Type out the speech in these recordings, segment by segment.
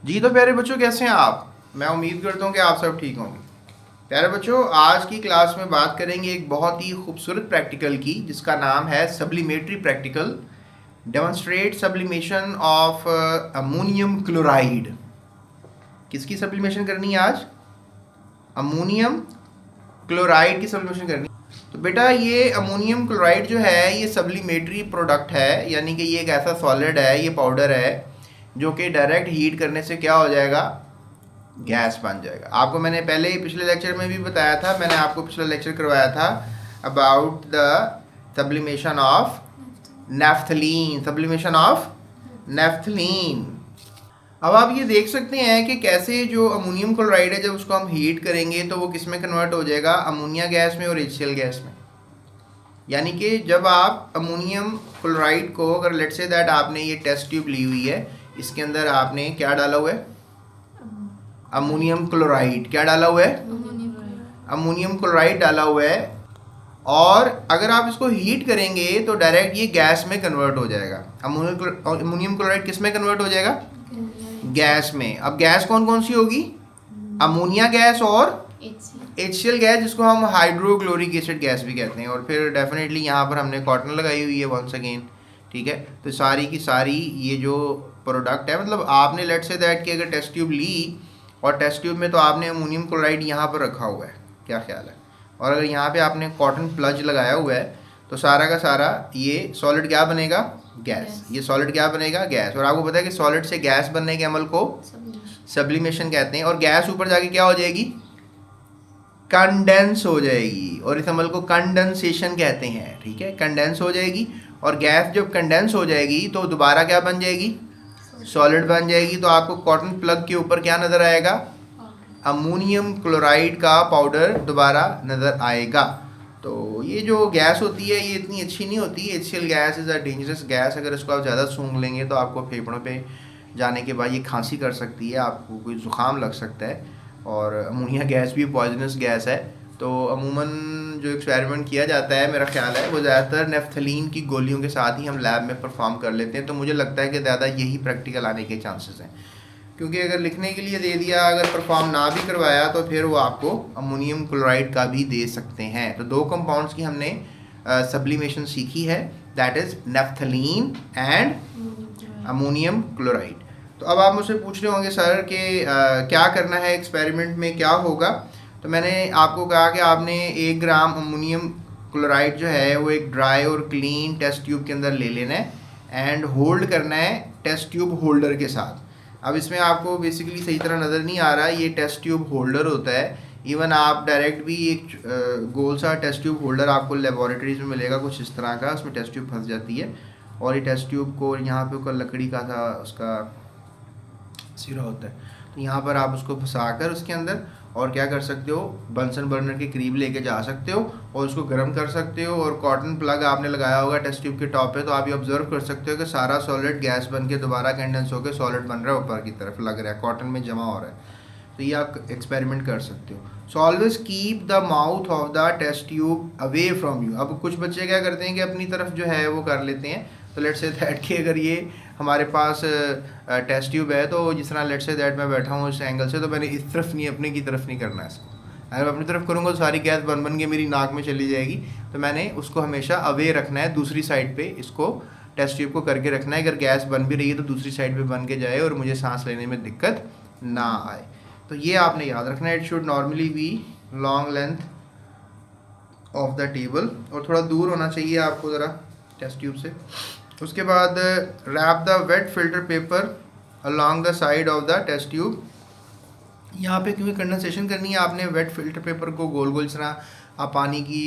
जी तो प्यारे बच्चों, कैसे हैं आप? मैं उम्मीद करता हूँ कि आप सब ठीक होंगे। प्यारे बच्चों, आज की क्लास में बात करेंगे एक बहुत ही खूबसूरत प्रैक्टिकल की, जिसका नाम है sublimatory practical. Demonstrate sublimation of ammonium chloride. किसकी सब्लिमेशन करनी है आज? अमोनियम क्लोराइड की सब्लिमेशन करनी है। तो बेटा, ये अमोनियम क्लोराइड जो है ये सब्लिमेटरी प्रोडक्ट है, यानी कि ये एक ऐसा सॉलिड है, ये पाउडर है जो कि डायरेक्ट हीट करने से क्या हो जाएगा? गैस बन जाएगा। आपको मैंने पहले ही पिछले लेक्चर में भी बताया था, मैंने आपको पिछला लेक्चर करवाया था about the sublimation of naphthalene. Sublimation of naphthalene. अब आप ये देख सकते हैं कि कैसे जो अमोनियम क्लोराइड है, जब उसको हम हीट करेंगे तो वो किस में कन्वर्ट हो जाएगा? अमोनिया गैस में और HCl गैस में। यानी कि जब आप अमोनियम क्लोराइड को, अगर लेट्स से दैट आपने ये टेस्ट ट्यूब ली हुई है, इसके अंदर आपने क्या डाला हुआ है? Ammonium chloride. क्या डाला हुआ है? अमोनियम क्लोराइड डाला हुआ है। और अगर आप इसको हीट करेंगे तो डायरेक्ट ये गैस में कन्वर्ट हो जाएगा। अमोनियम क्लोराइड किस में कन्वर्ट हो जाएगा? गैस में। अब गैस कौन कौन सी होगी? अमोनिया गैस और HCl गैस, जिसको हम हाइड्रोक्लोरिक एसिड गैस भी कहते हैं। और फिर डेफिनेटली यहाँ पर हमने कॉटन लगाई हुई है वंस अगेन, ठीक है। तो सारी की सारी ये जो प्रोडक्ट है, मतलब आपने लेट से दैट कि अगर टेस्ट ट्यूब ली और टेस्ट ट्यूब में तो आपने अमोनियम क्लोराइड यहाँ पर रखा हुआ है, क्या ख्याल है? और अगर यहाँ पे आपने कॉटन प्लज लगाया हुआ है तो सारा का सारा ये सॉलिड क्या बनेगा? गैस। ये सॉलिड क्या बनेगा? गैस। और आपको पता है कि सॉलिड से गैस बनने के अमल को सब्लिमेशन कहते हैं। और गैस ऊपर जाके क्या हो जाएगी? कंडेंस हो जाएगी। और इस अमल को कंडेंसेशन कहते हैं, ठीक है। कंडेंस हो जाएगी और गैस जब कंडेंस हो जाएगी तो दोबारा क्या बन जाएगी? सॉलिड बन जाएगी। तो आपको कॉटन प्लग के ऊपर क्या नज़र आएगा? अमोनियम क्लोराइड का पाउडर दोबारा नज़र आएगा। तो ये जो गैस होती है ये इतनी अच्छी नहीं होती। HCl gas is a dangerous gas. अगर इसको आप ज़्यादा सूंघ लेंगे तो आपको फेफड़ों पे जाने के बाद ये खांसी कर सकती है, आपको कोई ज़ुकाम लग सकता है। और अमोनिया गैस भी पॉइजनस गैस है। तो अमूमन जो एक्सपेरिमेंट किया जाता है, मेरा ख्याल है वो ज़्यादातर नेफ्थलीन की गोलियों के साथ ही हम लैब में परफॉर्म कर लेते हैं। तो मुझे लगता है कि ज़्यादा यही प्रैक्टिकल आने के चांसेस हैं, क्योंकि अगर लिखने के लिए दे दिया, अगर परफॉर्म ना भी करवाया तो फिर वो आपको अमोनियम क्लोराइड का भी दे सकते हैं। तो दो कंपाउंड्स की हमने सब्लिमेशन सीखी है, that is naphthalene and ammonium chloride. तो अब आप मुझसे पूछ रहे होंगे सर कि क्या करना है एक्सपेरिमेंट में, क्या होगा? तो मैंने आपको कहा कि आपने 1 ग्राम अमोनियम क्लोराइड जो है वो एक ड्राई और क्लीन टेस्ट ट्यूब के अंदर ले लेना है एंड होल्ड करना है टेस्ट ट्यूब होल्डर के साथ। अब इसमें आपको बेसिकली सही तरह नज़र नहीं आ रहा, ये टेस्ट ट्यूब होल्डर होता है। इवन आप डायरेक्ट भी एक गोल सा टेस्ट ट्यूब होल्डर आपको लेबॉरेटरीज में मिलेगा कुछ इस तरह का, उसमें टेस्ट ट्यूब फंस जाती है और ये टेस्ट ट्यूब को यहाँ पे ऊपर लकड़ी का था उसका सिरा होता है, तो यहाँ पर आप उसको फंसा कर उसके अंदर और क्या कर सकते हो? बंसन बर्नर के करीब लेके जा सकते हो और उसको गर्म कर सकते हो। और कॉटन प्लग आपने लगाया होगा टेस्ट ट्यूब के टॉप पे, तो आप ये ऑब्जर्व कर सकते हो कि सारा सॉलिड गैस बन के दोबारा कंडेंस होकर सॉलिड बन रहा है, ऊपर की तरफ लग रहा है, कॉटन में जमा हो रहा है। तो ये आप एक्सपेरिमेंट कर सकते हो। So always keep the mouth of the test tube away from you. अब कुछ बच्चे क्या करते हैं कि अपनी तरफ जो है वो कर लेते हैं। तो लेट्स से दैट कि अगर ये हमारे पास टेस्ट ट्यूब है, तो जिस तरह लेट्स से दैट मैं बैठा हूँ इस एंगल से, तो मैंने इस तरफ नहीं, अपने की तरफ नहीं करना है इसको। अगर मैं अपनी तरफ करूँगा तो सारी गैस बन बन के मेरी नाक में चली जाएगी। तो मैंने उसको हमेशा अवे रखना है, दूसरी साइड पे इसको टेस्ट ट्यूब को करके रखना है। अगर गैस बन भी रही है तो दूसरी साइड पे बन के जाए और मुझे सांस लेने में दिक्कत ना आए। तो ये आपने याद रखना है। It should normally B long length of the table और थोड़ा दूर होना चाहिए आपको ज़रा टेस्ट ट्यूब से। उसके बाद wrap the wet filter paper along the side of the test tube. यहाँ पे क्योंकि कंडेंसेशन करनी है, आपने वेट फिल्टर पेपर को गोल गोल, जिस तरह आप पानी की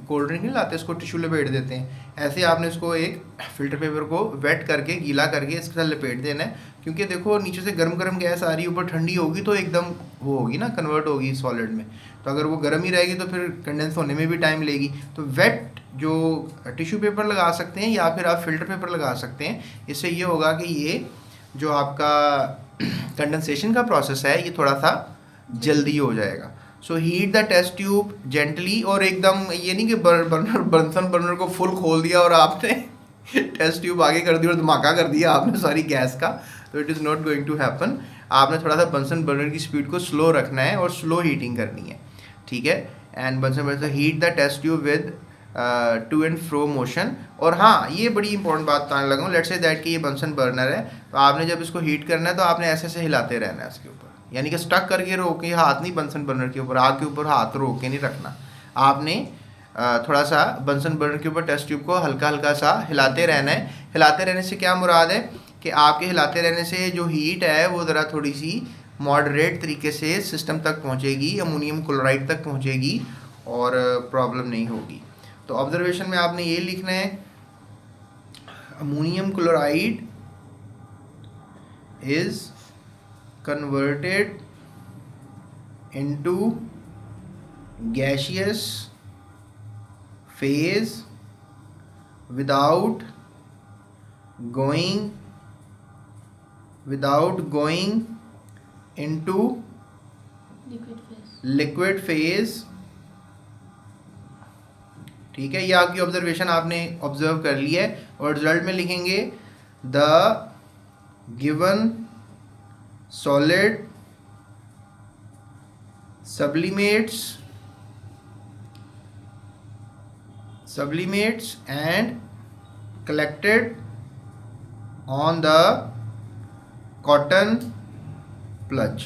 कोल्ड ड्रिंक नहीं लाते इसको टिश्यू लपेट देते हैं, ऐसे आपने इसको एक फिल्टर पेपर को वेट करके, गीला करके इसके साथ लपेट देना है। क्योंकि देखो नीचे से गर्म गर्म गैस आ रही है, ऊपर ठंडी होगी तो एकदम वो होगी ना, कन्वर्ट होगी सॉलिड में। तो अगर वो गर्म ही रहेगी तो फिर कंडेंस होने में भी टाइम लेगी। तो वेट जो टिश्यू पेपर लगा सकते हैं या फिर आप फिल्टर पेपर लगा सकते हैं। इससे ये होगा कि ये जो आपका कंडेंसेशन का प्रोसेस है ये थोड़ा सा जल्दी हो जाएगा। So heat the test tube gently, और एकदम ये नहीं कि बर्नसन बर्नर को फुल खोल दिया और आपने टेस्ट ट्यूब आगे कर दी और धमाका कर दिया आपने सारी गैस का। तो it is not going to happen. आपने थोड़ा सा बंसन बर्नर की स्पीड को स्लो रखना है और स्लो हीटिंग करनी है, ठीक है। And Bunsen burner heat the test tube with to and fro motion. और हाँ, ये बड़ी इंपॉर्टेंट बात बताने लगा हूँ, लेट्स से दैट कि ये बंसन बर्नर है, तो आपने जब इसको हीट करना है तो आपने ऐसे ऐसे हिलाते रहना है इसके ऊपर, यानी कि स्टक करके रोक के हाथ नहीं, बंसन बर्नर के ऊपर, आग के ऊपर हाथ रोक के नहीं रखना। आपने थोड़ा सा बंसन बर्नर के ऊपर टेस्ट ट्यूब को हल्का हल्का सा हिलाते रहना है। हिलाते रहने से क्या मुराद है कि आपके हिलाते रहने से जो हीट है वो ज़रा थोड़ी सी मॉडरेट तरीके से सिस्टम तक पहुंचेगी, अमोनियम क्लोराइड तक पहुंचेगी और प्रॉब्लम नहीं होगी। तो ऑब्जर्वेशन में आपने ये लिखना है, ammonium chloride is converted into gaseous phase without going into liquid phase, ठीक है। ये आपकी ऑब्जर्वेशन आपने ऑब्जर्व कर लिया है और रिजल्ट में लिखेंगे the given solid sublimates and collected on the cotton plug,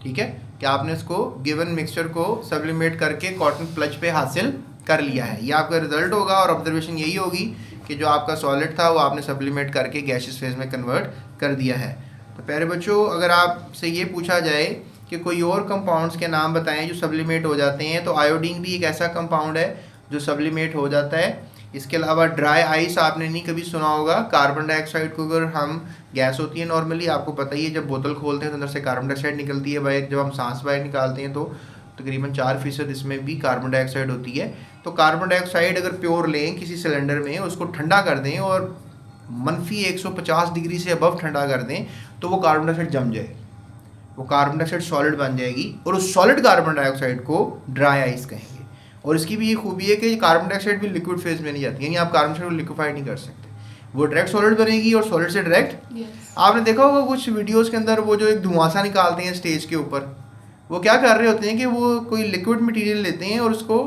ठीक है। कि आपने इसको गिवन मिक्सचर को सब्लिमेट करके कॉटन प्लज पे हासिल कर लिया है, ये आपका रिजल्ट होगा। और ऑब्जर्वेशन यही होगी कि जो आपका सॉलिड था वो आपने सब्लिमेट करके गैसियस फेज में कन्वर्ट कर दिया है। तो प्यारे बच्चों, अगर आपसे ये पूछा जाए कि कोई और कंपाउंड्स के नाम बताएं जो सब्लिमेट हो जाते हैं, तो आयोडीन भी एक ऐसा कंपाउंड है जो सब्लिमेट हो जाता है। इसके अलावा ड्राई आइस आपने नहीं कभी सुना होगा। कार्बन डाइऑक्साइड को अगर हम गैस होती है नॉर्मली, आपको पता ही है, जब बोतल खोलते हैं तो अंदर से कार्बन डाइऑक्साइड निकलती है बाहर, जब हम सांस बाहर निकालते हैं तो तकरीबन 4% इसमें भी कार्बन डाइऑक्साइड होती है। तो कार्बन डाइऑक्साइड अगर प्योर लें किसी सिलेंडर में, उसको ठंडा कर दें और मनफी 150 डिग्री से अबव ठंडा कर दें, तो वो कार्बन डाइऑक्साइड जम जाए, वो कार्बन डाइऑक्साइड सॉलिड बन जाएगी और उस सॉलिड कार्बन डाइऑक्साइड को ड्राई आइस कहेंगे। और इसकी भी ये खूबी है कि कार्बन डाइऑक्साइड भी लिक्विड फेज में नहीं जाती, यानी आप कार्बन डाइऑक्साइड को लिक्विफाई नहीं कर सकते, वो डायरेक्ट सॉलिड बनेगी और सॉलिड से डायरेक्ट आपने देखा होगा कुछ वीडियोस के अंदर वो जो एक धुआंसा निकालते हैं स्टेज के ऊपर, वो क्या कर रहे होते हैं कि वो कोई लिक्विड मटेरियल लेते हैं और उसको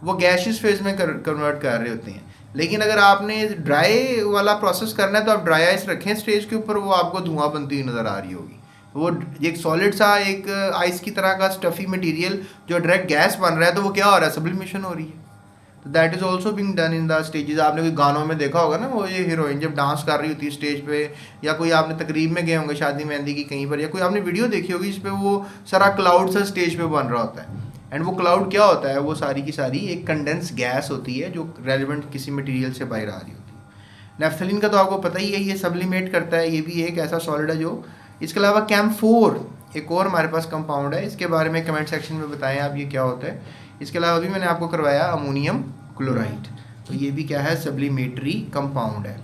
वो गैसियस फेज में कन्वर्ट कर रहे होते हैं। लेकिन अगर आपने ड्राई वाला प्रोसेस करना है तो आप ड्राई आइस रखें स्टेज के ऊपर, वो आपको धुआं बनती हुई नज़र आ रही होगी। वो एक सॉलिड सा एक आइस की तरह का स्टफी मटेरियल जो डायरेक्ट गैस बन रहा है, तो वो क्या हो रहा है, सब्लिमेशन हो रही है। तो that is also being done in the stages. आपने कोई गानों में देखा होगा ना, वो ये हीरोइन जब डांस कर रही होती है स्टेज पे, या कोई आपने तकरीब में गए होंगे शादी मेहंदी की कहीं पर, या कोई आपने वीडियो देखी होगी जिसपे वो सारा क्लाउड सा स्टेज पे बन रहा होता है। एंड वो क्लाउड क्या होता है, वो सारी की सारी एक कंडेंस गैस होती है जो रेलिवेंट किसी मटीरियल से बाहर आ रही होती है। नेफ्थलीन का तो आपको पता ही है, ये सब्लिमेट करता है, ये भी एक ऐसा सॉलिड है जो। इसके अलावा कैम्फोर एक और हमारे पास कंपाउंड है, इसके बारे में कमेंट सेक्शन में बताएं आप ये क्या होता है। इसके अलावा अभी मैंने आपको करवाया अमोनियम क्लोराइड, तो ये भी क्या है, सब्लिमेटरी कंपाउंड है।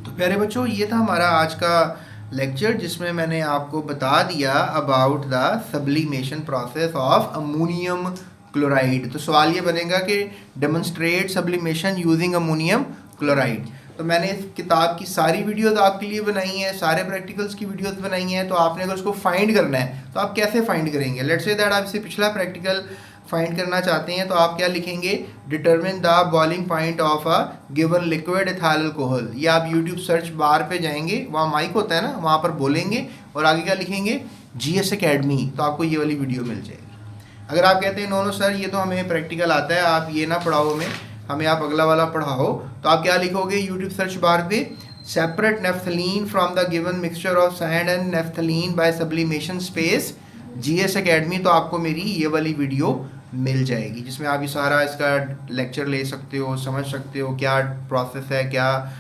तो प्यारे बच्चों, ये था हमारा आज का लेक्चर जिसमें मैंने आपको बता दिया about the sublimation process of ammonium chloride. तो सवाल ये बनेगा कि demonstrate sublimation using ammonium chloride. तो मैंने इस किताब की सारी वीडियोस आपके लिए बनाई हैं, सारे प्रैक्टिकल्स की वीडियोस बनाई हैं। तो आपने अगर उसको फाइंड करना है तो आप कैसे फाइंड करेंगे, लेट्स से दैट आप इससे पिछला प्रैक्टिकल फाइंड करना चाहते हैं, तो आप क्या लिखेंगे, determine the boiling point of a given liquid ethyl alcohol. ये आप यूट्यूब सर्च बार पे जाएंगे, वहाँ माइक होता है ना, वहाँ पर बोलेंगे और आगे क्या लिखेंगे, GS Academy, तो आपको ये वाली वीडियो मिल जाएगी। अगर आप कहते हैं नो सर ये तो हमें प्रैक्टिकल आता है, आप ये ना पढ़ाओ हमें आप अगला वाला पढ़ाओ, तो आप क्या लिखोगे यूट्यूब सर्च बार पे, separate naphthalene from the given mixture of sand and naphthalene by sublimation space GS Academy। तो आपको मेरी ये वाली वीडियो मिल जाएगी जिसमें आप ये सारा इसका लेक्चर ले सकते हो, समझ सकते हो क्या प्रोसेस है, क्या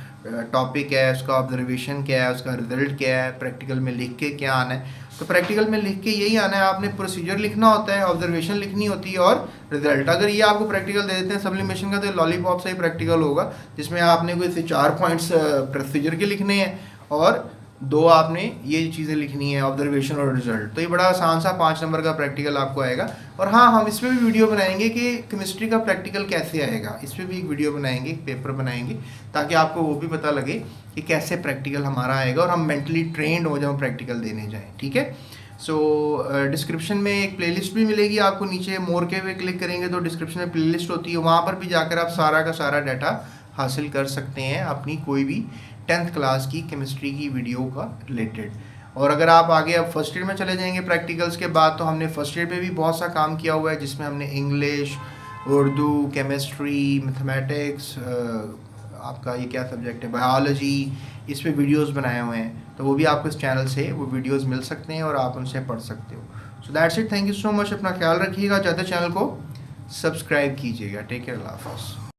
टॉपिक है, उसका ऑब्जर्वेशन क्या है, उसका रिजल्ट क्या है, प्रैक्टिकल में लिख के क्या आना है। तो प्रैक्टिकल में लिख के यही आना है, आपने प्रोसीजर लिखना होता है, ऑब्जर्वेशन लिखनी होती है और रिजल्ट। अगर ये आपको प्रैक्टिकल दे देते हैं सब्लिमेशन का, तो लॉलीपॉप से ही प्रैक्टिकल होगा जिसमें आपने कोई 4 पॉइंट्स प्रोसीजर के लिखने हैं और दो आपने ये चीज़ें लिखनी है, ऑब्जर्वेशन और रिजल्ट। तो ये बड़ा आसान सा 5 नंबर का प्रैक्टिकल आपको आएगा। और हाँ, हम इस पर भी वीडियो बनाएंगे कि केमिस्ट्री का प्रैक्टिकल कैसे आएगा, इस पर भी एक वीडियो बनाएंगे, एक पेपर बनाएंगे, ताकि आपको वो भी पता लगे कि कैसे प्रैक्टिकल हमारा आएगा और हम मेंटली ट्रेंड हो जाए प्रैक्टिकल देने जाएँ। ठीक है। सो डिस्क्रिप्शन में एक प्लेलिस्ट भी मिलेगी आपको, नीचे मोर के पे क्लिक करेंगे तो डिस्क्रिप्शन में प्लेलिस्ट होती है, वहाँ पर भी जाकर आप सारा का सारा डाटा हासिल कर सकते हैं अपनी कोई भी 10th क्लास की केमिस्ट्री की वीडियो का रिलेटेड। और अगर आप आगे अब फर्स्ट ईयर में चले जाएंगे प्रैक्टिकल्स के बाद, तो हमने फर्स्ट ईयर पे भी बहुत सा काम किया हुआ है, जिसमें हमने इंग्लिश, उर्दू, केमिस्ट्री, मैथमेटिक्स, आपका ये क्या सब्जेक्ट है, बायोलॉजी, इस पे वीडियोस बनाए हुए हैं। तो वो भी आपको इस चैनल से वो वीडियोस मिल सकते हैं और आप उनसे पढ़ सकते हो। So that's it, thank you so much, अपना ख्याल रखिएगा, चाहते चैनल को सब्सक्राइब कीजिएगा। टेक केयर, अल्लाह हाफ़िज़।